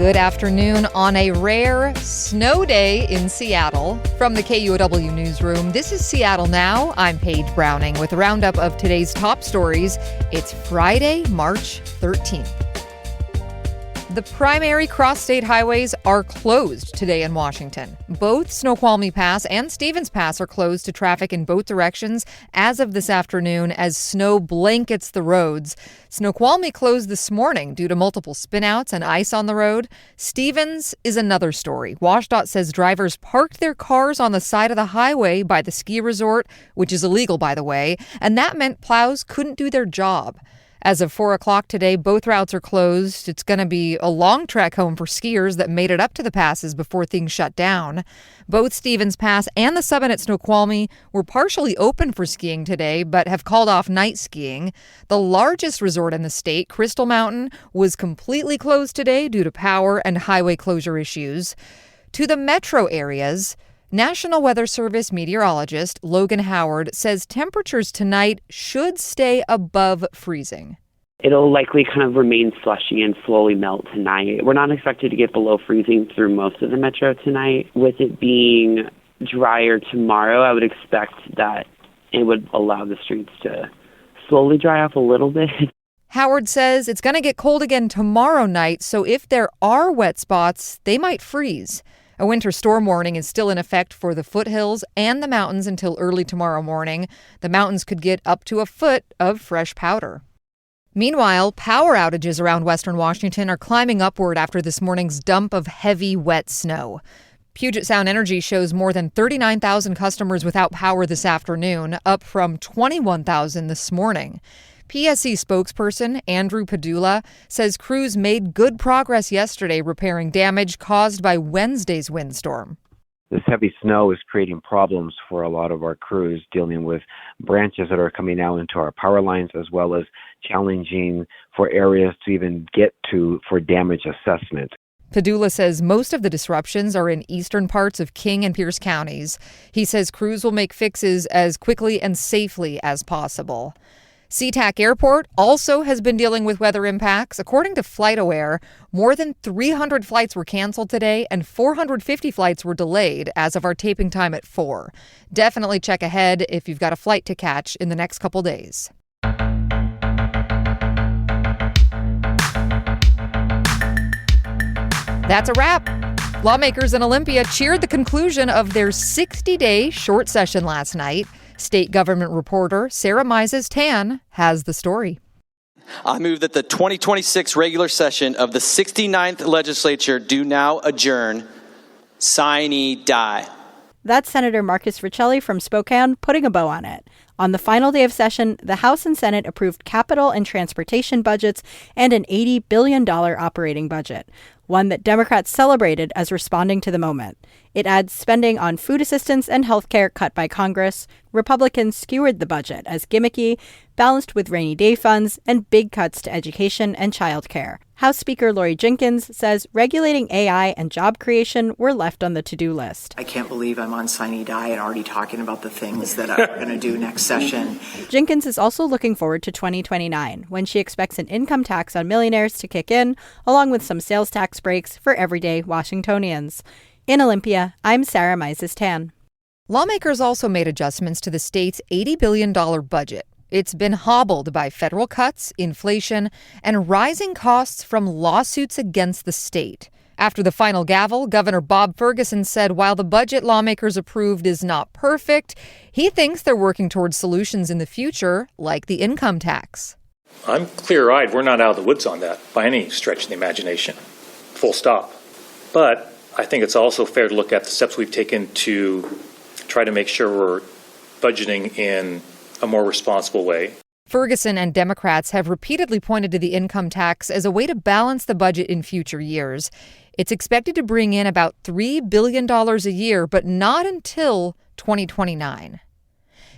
Good afternoon on a rare snow day in Seattle. From the KUOW newsroom, this is Seattle Now. I'm Paige Browning with a roundup of today's top stories. It's Friday, March 13th. The primary cross-state highways are closed today in Washington. Both Snoqualmie Pass and Stevens Pass are closed to traffic in both directions as of this afternoon as snow blankets the roads. Snoqualmie closed this morning due to multiple spinouts and ice on the road. Stevens is another story. WashDOT says drivers parked their cars on the side of the highway by the ski resort, which is illegal, by the way, and that meant plows couldn't do their job. As of 4 o'clock today, both routes are closed. It's going to be a long trek home for skiers that made it up to the passes before things shut down. Both Stevens Pass and the summit at Snoqualmie were partially open for skiing today, but have called off night skiing. The largest resort in the state, Crystal Mountain, was completely closed today due to power and highway closure issues. To the metro areas, National Weather Service meteorologist Logan Howard says temperatures tonight should stay above freezing. It'll likely kind of remain slushy and slowly melt tonight. We're not expected to get below freezing through most of the metro tonight. With it being drier tomorrow, I would expect that it would allow the streets to slowly dry off a little bit. Howard says it's going to get cold again tomorrow night, so if there are wet spots, they might freeze. A winter storm warning is still in effect for the foothills and the mountains until early tomorrow morning. The mountains could get up to a foot of fresh powder. Meanwhile, power outages around western Washington are climbing upward after this morning's dump of heavy, wet snow. Puget Sound Energy shows more than 39,000 customers without power this afternoon, up from 21,000 this morning. PSC spokesperson Andrew Padula says crews made good progress yesterday repairing damage caused by Wednesday's windstorm. This heavy snow is creating problems for a lot of our crews dealing with branches that are coming out into our power lines, as well as challenging for areas to even get to for damage assessment. Padula says most of the disruptions are in eastern parts of King and Pierce counties. He says crews will make fixes as quickly and safely as possible. SeaTac Airport also has been dealing with weather impacts. According to FlightAware, more than 300 flights were canceled today and 450 flights were delayed as of our taping time at 4. Definitely check ahead if you've got a flight to catch in the next couple days. That's a wrap. Lawmakers in Olympia cheered the conclusion of their 60-day short session last night. State government reporter Sarah Mises-Tan has the story. I move that the 2026 regular session of the 69th legislature do now adjourn. Sine die. That's Senator Marcus Riccelli from Spokane putting a bow on it. On the final day of session, the House and Senate approved capital and transportation budgets and an $80 billion operating budget, one that Democrats celebrated as responding to the moment. It adds spending on food assistance and health care cut by Congress. Republicans skewered the budget as gimmicky, balanced with rainy day funds and big cuts to education and child care. House Speaker Lori Jenkins says regulating AI and job creation were left on the to-do list. I can't believe I'm on sine die and already talking about the things that I'm going to do next session. Jenkins is also looking forward to 2029, when she expects an income tax on millionaires to kick in, along with some sales tax breaks for everyday Washingtonians. In Olympia, I'm Sarah Mises-Tan. Lawmakers also made adjustments to the state's $80 billion budget. It's been hobbled by federal cuts, inflation, and rising costs from lawsuits against the state. After the final gavel, Governor Bob Ferguson said while the budget lawmakers approved is not perfect, he thinks they're working towards solutions in the future, like the income tax. I'm clear-eyed. We're not out of the woods on that by any stretch of the imagination. Full stop. But I think it's also fair to look at the steps we've taken to try to make sure we're budgeting in a more responsible way. Ferguson and Democrats have repeatedly pointed to the income tax as a way to balance the budget in future years. It's expected to bring in about $3 billion a year, but not until 2029.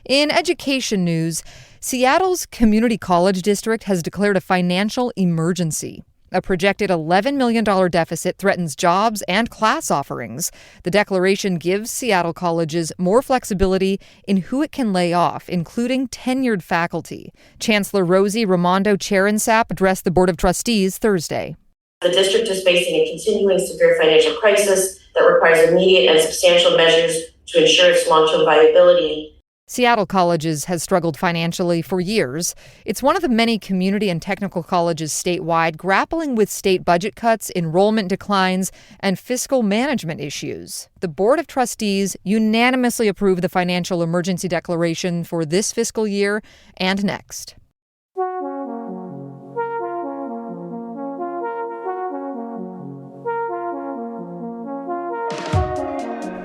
In education news, Seattle's Community College District has declared a financial emergency. A projected $11 million deficit threatens jobs and class offerings. The declaration gives Seattle colleges more flexibility in who it can lay off, including tenured faculty. Chancellor Rosie Raimondo Cherensap addressed the Board of Trustees Thursday. The district is facing a continuing severe financial crisis that requires immediate and substantial measures to ensure its long-term viability. Seattle Colleges has struggled financially for years. It's one of the many community and technical colleges statewide grappling with state budget cuts, enrollment declines, and fiscal management issues. The Board of Trustees unanimously approved the financial emergency declaration for this fiscal year and next.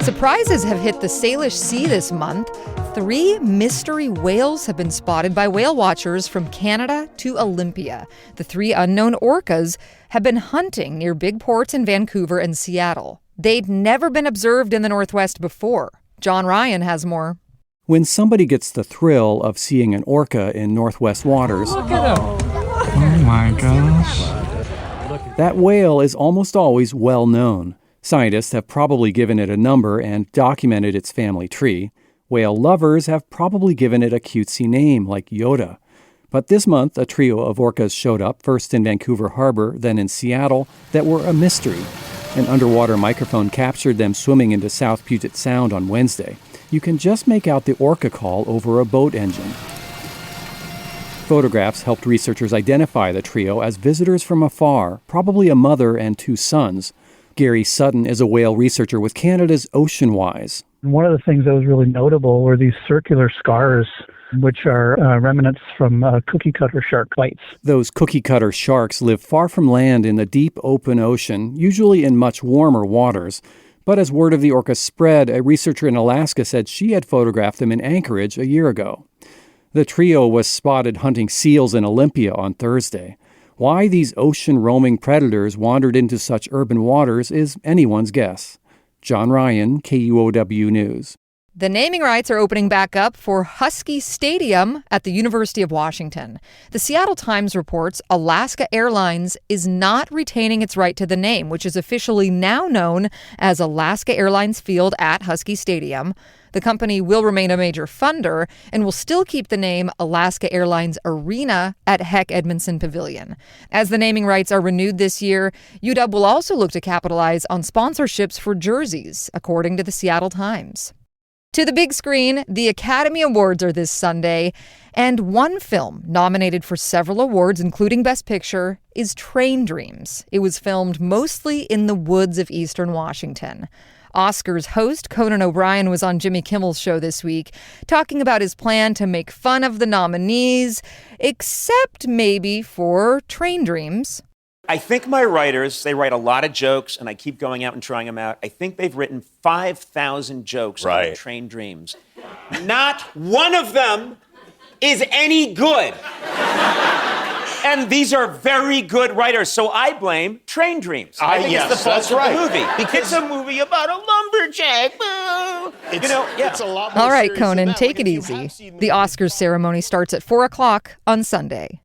Surprises have hit the Salish Sea this month. 3 mystery whales have been spotted by whale watchers from Canada to Olympia. The 3 unknown orcas have been hunting near big ports in Vancouver and Seattle. They'd never been observed in the Northwest before. John Ryan has more. When somebody gets the thrill of seeing an orca in Northwest waters, look at him. Oh my gosh. That whale is almost always well known. Scientists have probably given it a number and documented its family tree. Whale lovers have probably given it a cutesy name like Yoda. But this month, a trio of orcas showed up, first in Vancouver Harbor, then in Seattle, that were a mystery. An underwater microphone captured them swimming into South Puget Sound on Wednesday. You can just make out the orca call over a boat engine. Photographs helped researchers identify the trio as visitors from afar, probably a mother and 2 sons. Gary Sutton is a whale researcher with Canada's Oceanwise. One of the things that was really notable were these circular scars, which are remnants from cookie-cutter shark bites. Those cookie-cutter sharks live far from land in the deep open ocean, usually in much warmer waters. But as word of the orca spread, a researcher in Alaska said she had photographed them in Anchorage a year ago. The trio was spotted hunting seals in Olympia on Thursday. Why these ocean-roaming predators wandered into such urban waters is anyone's guess. John Ryan, KUOW News. The naming rights are opening back up for Husky Stadium at the University of Washington. The Seattle Times reports Alaska Airlines is not retaining its right to the name, which is officially now known as Alaska Airlines Field at Husky Stadium. The company will remain a major funder and will still keep the name Alaska Airlines Arena at Heck Edmondson Pavilion. As the naming rights are renewed this year, UW will also look to capitalize on sponsorships for jerseys, according to the Seattle Times. To the big screen, the Academy Awards are this Sunday, and one film nominated for several awards, including Best Picture, is Train Dreams. It was filmed mostly in the woods of eastern Washington. Oscars host Conan O'Brien was on Jimmy Kimmel's show this week, talking about his plan to make fun of the nominees, except maybe for Train Dreams. I think my writers, they write a lot of jokes, and I keep going out and trying them out. I think they've written 5,000 jokes on Train Dreams. Not one of them is any good. And these are very good writers, so I blame Train Dreams. I think it's the fault of the movie. Because it's a movie about a lumberjack. It's a lot more All right, serious Conan, than that. take it easy. The Oscars ceremony starts at 4 o'clock on Sunday.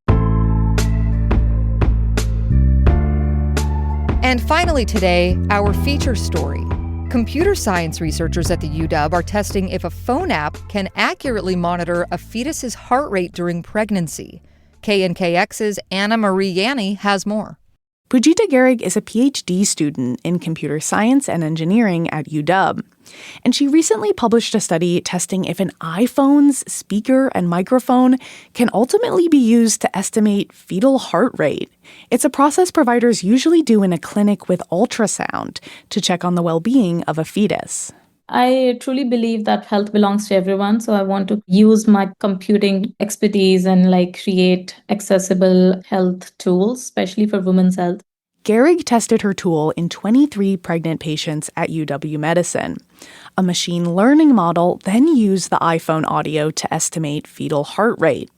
And finally today, our feature story. Computer science researchers at the UW are testing if a phone app can accurately monitor a fetus's heart rate during pregnancy. KNKX's Anna Marie Yanni has more. Pujita Garrig is a PhD student in computer science and engineering at UW. And she recently published a study testing if an iPhone's speaker and microphone can ultimately be used to estimate fetal heart rate. It's a process providers usually do in a clinic with ultrasound to check on the well-being of a fetus. I truly believe that health belongs to everyone, so I want to use my computing expertise and create accessible health tools, especially for women's health. Garrig tested her tool in 23 pregnant patients at UW-Medicine. A machine learning model then used the iPhone audio to estimate fetal heart rate.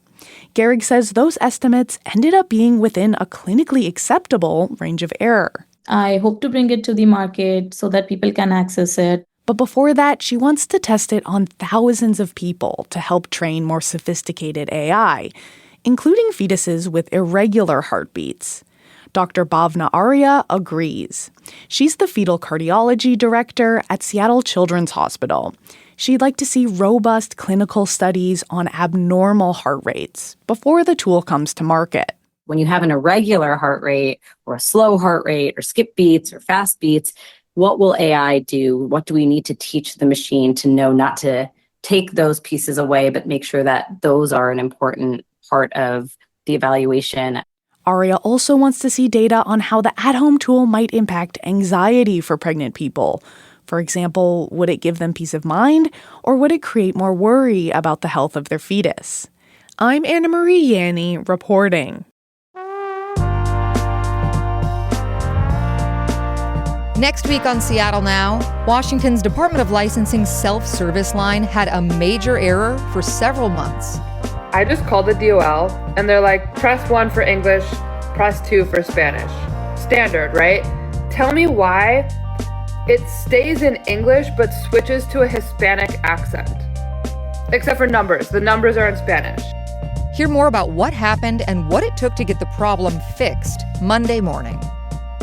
Garrig says those estimates ended up being within a clinically acceptable range of error. I hope to bring it to the market so that people can access it. But before that, she wants to test it on thousands of people to help train more sophisticated AI, including fetuses with irregular heartbeats. Dr. Bhavna Arya agrees. She's the fetal cardiology director at Seattle Children's Hospital. She'd like to see robust clinical studies on abnormal heart rates before the tool comes to market. When you have an irregular heart rate or a slow heart rate or skip beats or fast beats, what will AI do? What do we need to teach the machine to know not to take those pieces away, but make sure that those are an important part of the evaluation? Aria also wants to see data on how the at-home tool might impact anxiety for pregnant people. For example, would it give them peace of mind, or would it create more worry about the health of their fetus? I'm Anna Marie Yanni reporting. Next week on Seattle Now, Washington's Department of Licensing self-service line had a major error for several months. I just called the DOL, and they're like, press 1 for English, press 2 for Spanish. Standard, right? Tell me why it stays in English but switches to a Hispanic accent. Except for numbers. The numbers are in Spanish. Hear more about what happened and what it took to get the problem fixed Monday morning.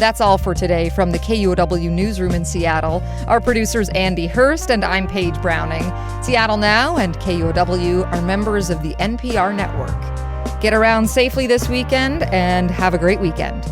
That's all for today from the KUOW newsroom in Seattle. Our producer's Andy Hurst, and I'm Paige Browning. Seattle Now and KUOW are members of the NPR network. Get around safely this weekend and have a great weekend.